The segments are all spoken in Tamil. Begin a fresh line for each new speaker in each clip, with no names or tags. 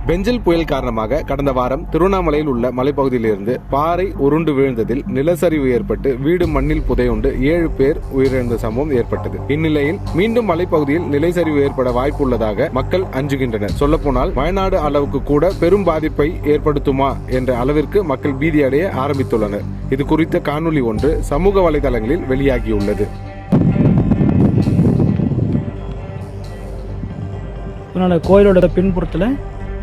பெஞ்சல் புயல் காரணமாக கடந்த வாரம் திருவண்ணாமலையில் உள்ள மலைப்பகுதியிலிருந்து பாறை உருண்டு விழுந்ததில் நிலச்சரிவு ஏற்பட்டு வீடு மண்ணில் புதையுண்டு 7 பேர் உயிரிழந்த சம்பவம் ஏற்பட்டது. இந்நிலையில் மீண்டும் மலைப்பகுதியில் நிலச்சரிவு ஏற்பட வாய்ப்பு உள்ளதாக மக்கள் அஞ்சுகின்றனர். சொல்லப்போனால் வயநாடு அளவுக்கு கூட பெரும் பாதிப்பை ஏற்படுத்துமா என்ற அளவிற்கு மக்கள் பீதியடைய ஆரம்பித்துள்ளனர். இது குறித்த காணொலி ஒன்று சமூக வலைதளங்களில் வெளியாகியுள்ளது.
கோயிலோட பின்புறத்தில்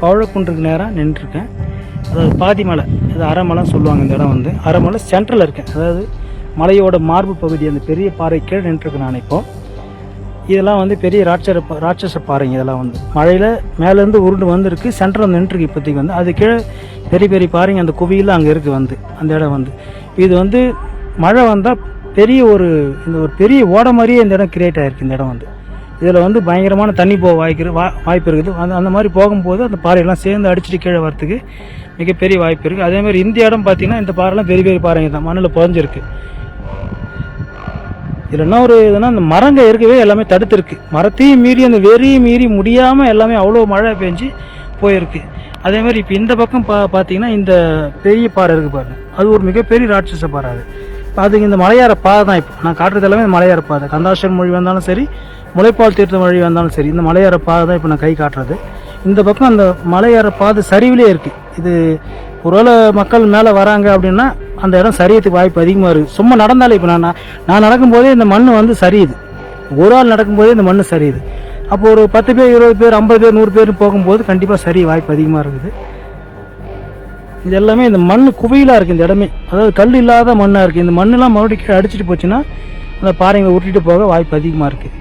பவழக்குன்றுக்கு நேராக நின்றுருக்கேன். அதாவது பாதி மலை, அது அரைமலை சொல்லுவாங்க. இந்த இடம் அரைமலை சென்ட்ரலில் இருக்கேன். அதாவது மலையோட மார்பு பகுதி, அந்த பெரிய பாறை கீழே நின்றுருக்கேன் நான். இப்போது இதெல்லாம் பெரிய ராட்சச பாறைங்க. இதெல்லாம் மழையில் மேலேருந்து உருண்டு வந்துருக்கு. சென்ட்ரல் நின்றுருக்கு இப்போதைக்கு. அது கீழே பெரிய பெரிய பாறைங்க அந்த குவியில் அங்கே இருக்குது. அந்த இடம் இது மழை வந்தால் பெரிய ஒரு பெரிய ஓட மாதிரியே இந்த இடம் கிரியேட் ஆகிருக்கு. இந்த இடம் இதில் பயங்கரமான தண்ணி போக வாய்ப்பு இருக்குது. அந்த மாதிரி போகும்போது அந்த பாறையெல்லாம் சேர்ந்து அடிச்சுட்டு கீழே வரத்துக்கு மிகப்பெரிய வாய்ப்பு இருக்குது. அதேமாதிரி இந்த இடம் பார்த்திங்கன்னா இந்த பாறைலாம் பெரிய பெரிய பாறைங்க தான், மண்ணில் புதஞ்சிருக்கு. இதில் என்ன ஒரு இதுனா, அந்த மரங்கள் இருக்கவே எல்லாமே தடுத்துருக்கு. மரத்தையும் மீறி அந்த வெறியும் மீறி முடியாமல் எல்லாமே அவ்வளோ மழை பெஞ்சு போயிருக்கு. அதேமாதிரி இப்போ இந்த பக்கம் பார்த்திங்கன்னா இந்த பெரிய பாறை இருக்குது பாருங்க, அது ஒரு மிகப்பெரிய ராட்சச பாறை. அதுக்கு இந்த மலையார பாதை தான் இப்போ நான் காட்டுறது எல்லாமே மலையார பாதை. கந்தாஸ்வரம் மொழி வந்தாலும் சரி, முளைப்பால் தீர்த்த மொழி வந்தாலும் சரி, இந்த மலையார பாதை தான் இப்போ நான் கை காட்டுறது. இந்த பக்கம் அந்த மலையார பாதை சரிவிலே இருக்குது. இது ஒருவேளை மக்கள் மேலே வராங்க அப்படின்னா அந்த இடம் சரியத்துக்கு வாய்ப்பு அதிகமாக இருக்குது. சும்மா நடந்தாலே இப்போ நான் நடக்கும்போதே இந்த மண் சரியுது. ஒரு ஆள் நடக்கும்போதே இந்த மண் சரியுது. அப்போ ஒரு 10 பேர் 20 பேர் 50 பேர் 100 பேர் போகும்போது கண்டிப்பாக சரிய வாய்ப்பு அதிகமாக இருக்குது. இது எல்லாமே இந்த மண் குவியலாக இருக்குது. இந்த இடமே அதாவது கல் இல்லாத மண்ணாக இருக்குது. இந்த மண்ணெல்லாம் மறுபடியும் அடிச்சுட்டு போச்சுன்னா அந்த பாறைங்களை உருட்டிட்டு போக வாய்ப்பு அதிகமாக இருக்குது.